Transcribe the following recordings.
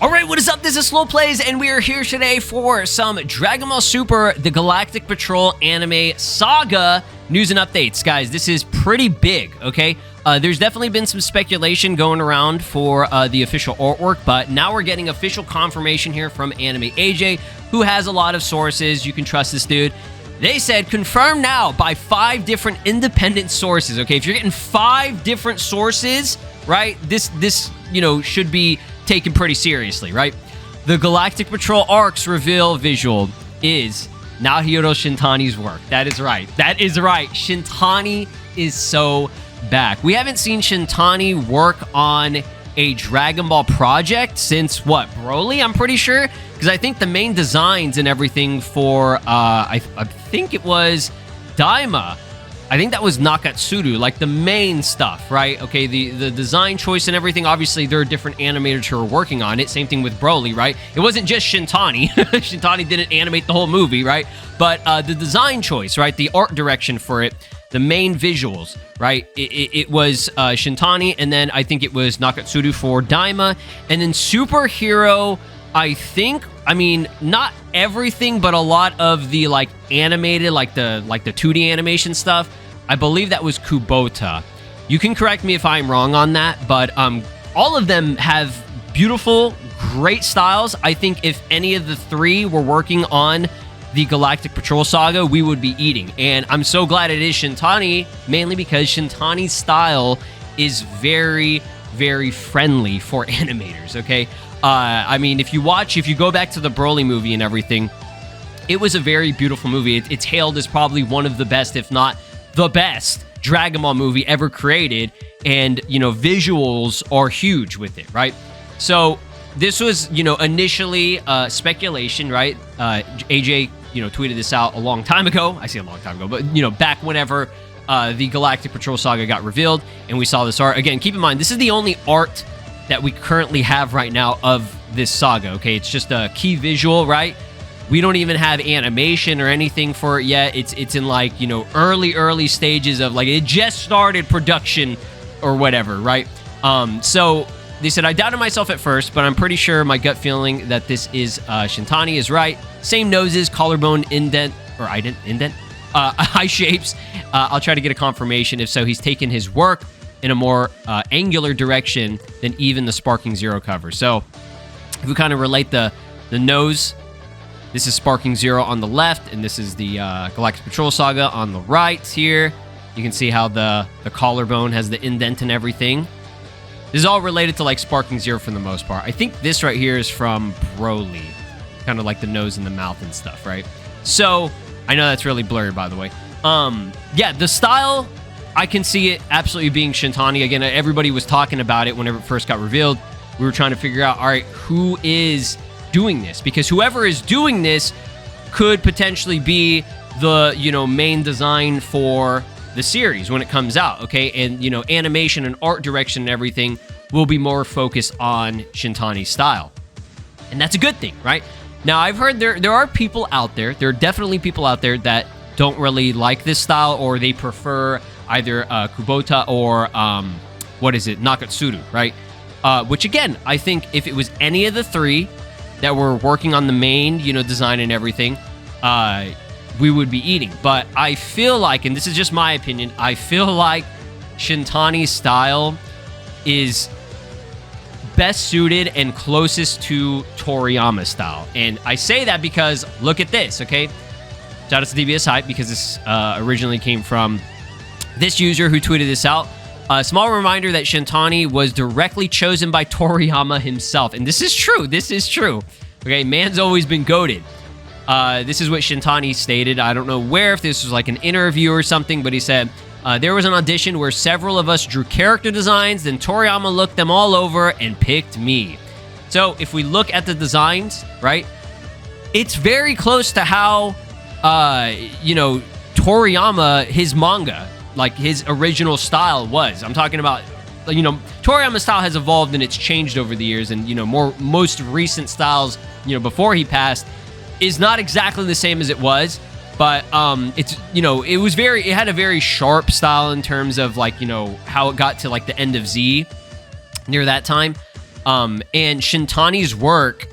Alright, what is up? This is SLOplays, and we are here today for some Dragon Ball Super The Galactic Patrol anime saga news and updates. Guys, this is pretty big, okay? There's definitely been some speculation going around for the official artwork, but now we're getting official confirmation here from Anime AJ, who has a lot of sources. You can trust this dude. They said, confirmed now by 5 different independent sources, okay? If you're getting 5 different sources, right, this you know, should be taken pretty seriously, right? The Galactic Patrol Arcs reveal visual is Naohiro Shintani's work. That is right. That is right. Shintani is so back. We haven't seen Shintani work on a Dragon Ball project since, what, Broly, I'm pretty sure? Because I think the main designs and everything for, I think it was Daima, I think that was Nakatsuru, like the main stuff, right? Okay, the design choice and everything, obviously there are different animators who are working on it. Same thing with Broly, right? It wasn't just Shintani. Shintani didn't animate the whole movie, right? But the design choice, right? The art direction for it, the main visuals, right? It was Shintani, and then I think it was Nakatsuru for Daima. And then Superhero, I think, I mean, not everything, but a lot of the, like, animated, like the 2D animation stuff, I believe that was Kubota. You can correct me if I'm wrong on that, but all of them have beautiful, great styles. I think if any of the 3 were working on the Galactic Patrol Saga, we would be eating. And I'm so glad it is Shintani, mainly because Shintani's style is very, very friendly for animators, okay? I mean, if you go back to the Broly movie and everything, it was a very beautiful movie. It's hailed as probably one of the best, if not the best, Dragon Ball movie ever created. And, you know, visuals are huge with it, right? So this was, you know, initially speculation, right? AJ, you know, tweeted this out a long time ago. I say a long time ago, but, you know, back whenever the Galactic Patrol Saga got revealed and we saw this art. Again, keep in mind, this is the only art that we currently have right now of this saga, okay? It's just a key visual, right? We don't even have animation or anything for it yet. It's in, like, you know, early stages of, like, it just started production or whatever, right? So they said, I doubted myself at first, but I'm pretty sure my gut feeling that this is Shintani is right. Same noses, collarbone indent, or indent, eye shapes. I'll try to get a confirmation. If so, he's taken his work in a more angular direction than even the Sparking Zero cover. So if we kind of relate the nose, this is Sparking Zero on the left, and this is the Galactic Patrol Saga on the right here. You can see how the collarbone has the indent and everything. This is all related to, like, Sparking Zero for the most part. I think this right here is from Broly. Kind of like the nose and the mouth and stuff, right? So, I know that's really blurry, by the way. Yeah, the style, I can see it absolutely being Shintani. Again, everybody was talking about it whenever it first got revealed. We were trying to figure out, all right, who is doing this? Because whoever is doing this could potentially be the, you know, main design for the series when it comes out, okay? And, you know, animation and art direction and everything will be more focused on Shintani's style. And that's a good thing, right? Now, I've heard there are people out there, there are definitely people out there that don't really like this style, or they prefer either Kubota or, Nakatsuru, right? Which, again, I think if it was any of the 3 that were working on the main, you know, design and everything, we would be eating. But I feel like, and this is just my opinion, I feel like Shintani's style is best suited and closest to Toriyama's style. And I say that because look at this, okay? Shout out to DBS Hype, because this originally came from this user who tweeted this out. A small reminder that Shintani was directly chosen by Toriyama himself. And this is true. This is true. Okay, man's always been goated. This is what Shintani stated. I don't know where, if this was like an interview or something, but he said, there was an audition where several of us drew character designs, then Toriyama looked them all over and picked me. So if we look at the designs, right, it's very close to how, you know, Toriyama, his manga, like his original style was. I'm talking about, you know, Toriyama's style has evolved and it's changed over the years, and, you know, most recent styles, you know, before he passed, is not exactly the same as it was, But it's, you know, it had a very sharp style in terms of like, you know, how it got to like the end of Z near that time. And Shintani's work,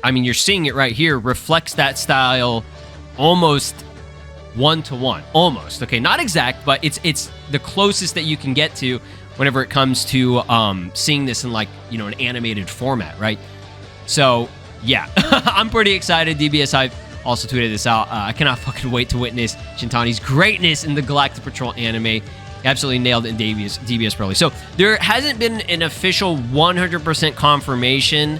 I mean, you're seeing it right here, reflects that style almost one-to-one, almost. Okay, not exact, but it's the closest that you can get to whenever it comes to seeing this in like, you know, an animated format, right? So yeah, I'm pretty excited. DBSI also tweeted this out. I cannot fucking wait to witness Shintani's greatness in the Galactic Patrol anime. He absolutely nailed it in DBS Broly. So there hasn't been an official 100% confirmation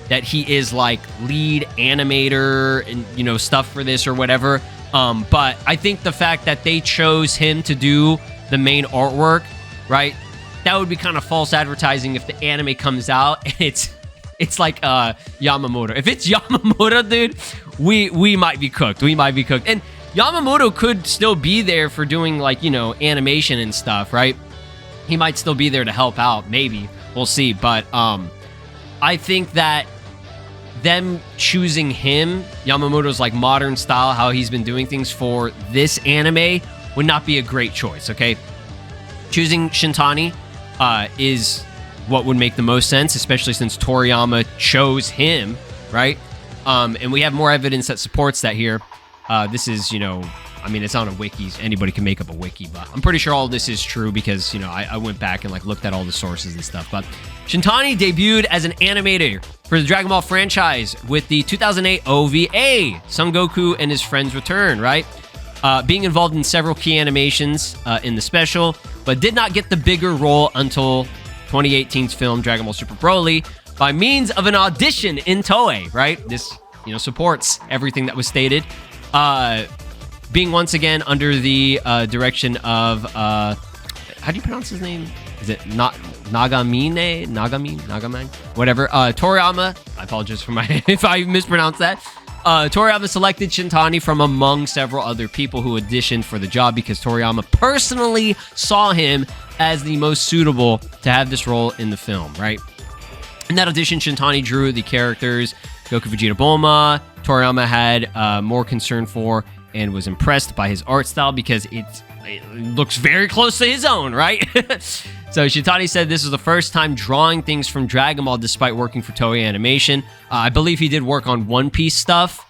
that he is like lead animator and, you know, stuff for this or whatever. But I think the fact that they chose him to do the main artwork, right? That would be kind of false advertising if the anime comes out and it's like Yamamoto. If it's Yamamoto, dude, we might be cooked. We might be cooked. And Yamamoto could still be there for doing like, you know, animation and stuff, right? He might still be there to help out, maybe. We'll see. But I think that them choosing him, Yamamoto's like modern style, how he's been doing things for this anime, would not be a great choice, okay? Choosing Shintani is what would make the most sense, especially since Toriyama chose him, right? And we have more evidence that supports that here. This is, you know, I mean, it's on a wiki. Anybody can make up a wiki, but I'm pretty sure all this is true because, you know, I went back and like looked at all the sources and stuff. But Shintani debuted as an animator for the Dragon Ball franchise with the 2008 OVA, Son Goku and His Friends Return, right? Being involved in several key animations in the special, but did not get the bigger role until 2018's film Dragon Ball Super Broly by means of an audition in Toei, right? This, you know, supports everything that was stated. Being once again under the direction of, how do you pronounce his name? Is it Nagamine? Whatever. Toriyama, I apologize for my if I mispronounce that. Toriyama selected Shintani from among several other people who auditioned for the job because Toriyama personally saw him as the most suitable to have this role in the film, right? In that audition, Shintani drew the characters Goku, Vegeta, Bulma. Toriyama had more concern for and was impressed by his art style because it looks very close to his own, right? So Shintani said this was the first time drawing things from Dragon Ball despite working for Toei Animation. I believe he did work on One Piece stuff.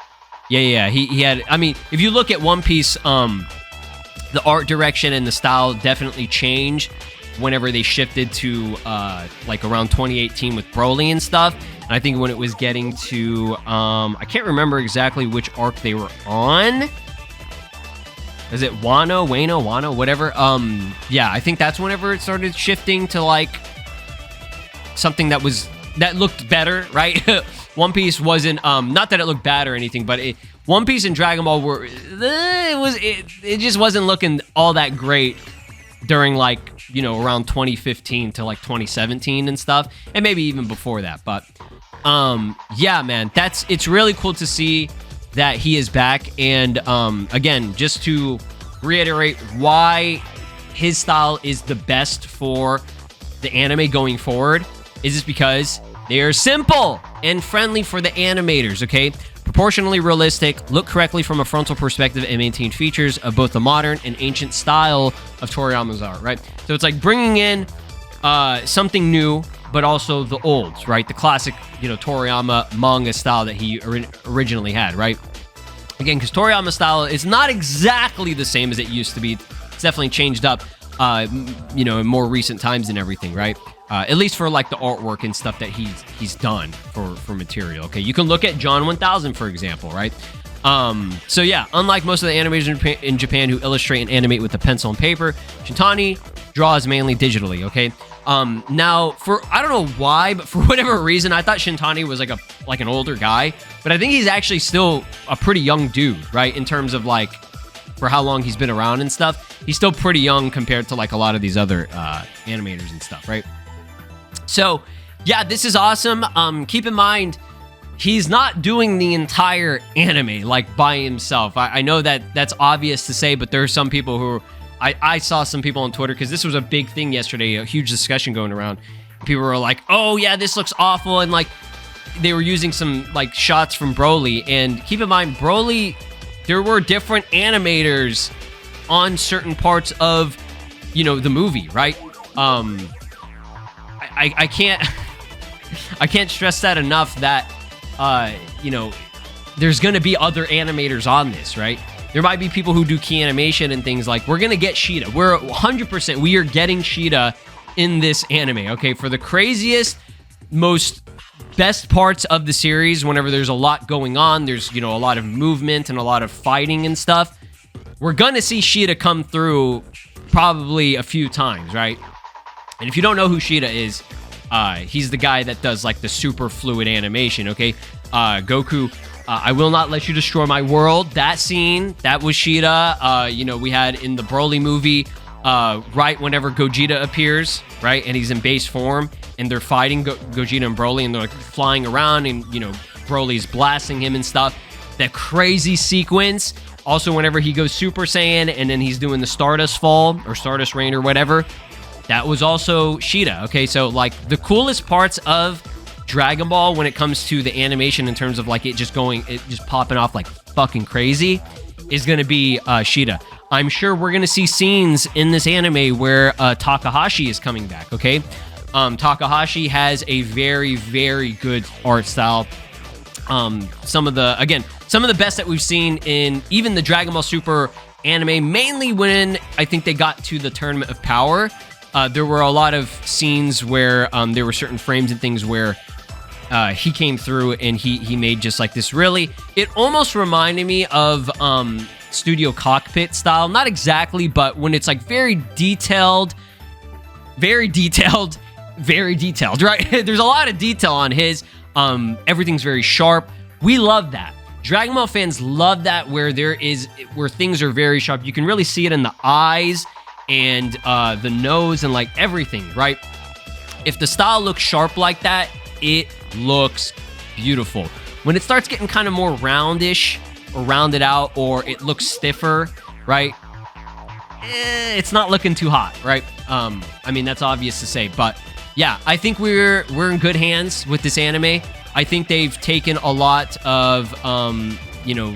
Yeah, he had, I mean, if you look at One Piece, the art direction and the style definitely changed whenever they shifted to like around 2018 with Broly and stuff. And I think when it was getting to, I can't remember exactly which arc they were on. Is it Wano, whatever? Yeah, I think that's whenever it started shifting to like something that looked better, right? One Piece wasn't, not that it looked bad or anything, but One Piece and Dragon Ball were, it just wasn't looking all that great during like, you know, around 2015 to like 2017 and stuff, and maybe even before that. But yeah, man, it's really cool to see that he is back. And again, just to reiterate why his style is the best for the anime going forward is just because they are simple and friendly for the animators, okay? Proportionally realistic, look correctly from a frontal perspective, and maintain features of both the modern and ancient style of Toriyama's art, right? So it's like bringing in something new, but also the olds, right? The classic, you know, Toriyama manga style that he originally had, right? Again, because Toriyama's style is not exactly the same as it used to be. It's definitely changed up, you know, in more recent times and everything, right? At least for like the artwork and stuff that he's done for material. Okay, you can look at John 1000, for example, right? So yeah, unlike most of the animators in Japan who illustrate and animate with the pencil and paper, Shintani draws mainly digitally, okay? Now, I don't know why, but for whatever reason, I thought Shintani was like an older guy, but I think he's actually still a pretty young dude, right? In terms of like, for how long he's been around and stuff, he's still pretty young compared to like a lot of these other animators and stuff, right? So yeah, this is awesome. Keep in mind, he's not doing the entire anime like by himself. I know that that's obvious to say, but there are some people who I saw some people on Twitter, because this was a big thing yesterday, a huge discussion going around. People were like, oh yeah, this looks awful, and like they were using some like shots from Broly. And keep in mind, Broly there were different animators on certain parts of, you know, the movie, right? I can't I can't stress that enough that you know, there's gonna be other animators on this, right? There might be people who do key animation and things like. We're gonna get Sheeta. We're 100%. We are getting Sheeta in this anime. Okay, for the craziest, most best parts of the series. Whenever there's a lot going on, there's, you know, a lot of movement and a lot of fighting and stuff. We're gonna see Sheeta come through probably a few times, right? And if you don't know who Sheeta is, he's the guy that does like the super fluid animation. Okay, Goku. I will not let you destroy my world. That scene, that was Sheeta. You know, we had in the Broly movie, right whenever Gogeta appears, right, and he's in base form, and they're fighting Gogeta and Broly, and they're like flying around, and you know, Broly's blasting him and stuff. That crazy sequence. Also, whenever he goes Super Saiyan, and then he's doing the Stardust Fall or Stardust Rain or whatever, that was also Sheeta. Okay, so like the coolest parts of Dragon Ball when it comes to the animation in terms of like it just popping off like fucking crazy is going to be Sheeta. I'm sure we're going to see scenes in this anime where Takahashi is coming back, okay? Takahashi has a very, very good art style. Some of the best that we've seen in even the Dragon Ball Super anime, mainly when I think they got to the Tournament of Power. There were a lot of scenes where there were certain frames and things where he came through and he made just like this really, it almost reminded me of Studio Cockpit style. Not exactly, but when it's like very detailed, right? There's a lot of detail on his. Everyth's very sharp. We love that. Dragon Ball fans love that, where things are very sharp. You can really see it in the eyes and the nose and like everything, right? If the style looks sharp like that, it looks beautiful. When it starts getting kind of more roundish or rounded out, or it looks stiffer, right? It's not looking too hot, right? I mean, that's obvious to say, but yeah, I think we're in good hands with this anime. I think they've taken a lot of, you know,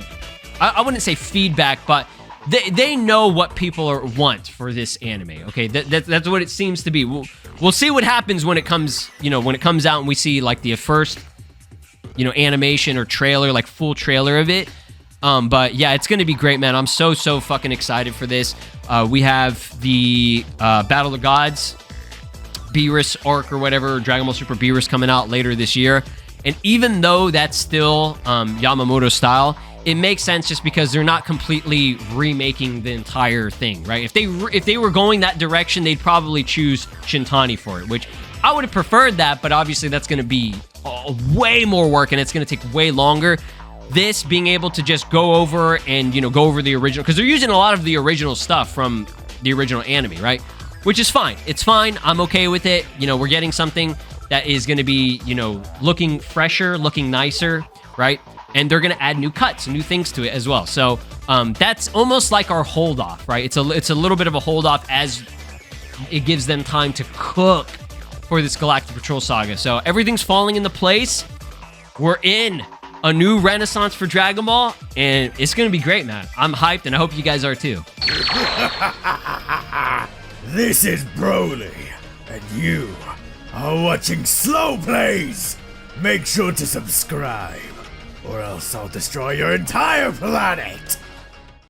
I wouldn't say feedback, but they know what people want for this anime. Okay, that's what it seems to be. We'll see what happens when it comes, you know, when it comes out and we see like the first, you know, animation or trailer, like full trailer of it. But yeah, it's gonna be great, man. I'm so fucking excited for this. We have the Battle of the Gods, Beerus arc or whatever, Dragon Ball Super Beerus coming out later this year. And even though that's still Yamamoto style, it makes sense just because they're not completely remaking the entire thing, right? If they were going that direction, they'd probably choose Shintani for it, which I would have preferred that, but obviously that's going to be way more work and it's going to take way longer. This being able to just go over and, you know, go over the original, because they're using a lot of the original stuff from the original anime, right? Which is fine. It's fine. I'm okay with it. You know, we're getting something that is going to be, you know, looking fresher, looking nicer, right? And they're going to add new cuts and new things to it as well. So that's almost like our hold off, right? It's a little bit of a hold off as it gives them time to cook for this Galactic Patrol Saga. So everything's falling into place. We're in a new renaissance for Dragon Ball, and it's going to be great, man. I'm hyped, and I hope you guys are too. This is Broly, and you are watching SLOplays. Make sure to subscribe, or else I'll destroy your entire planet.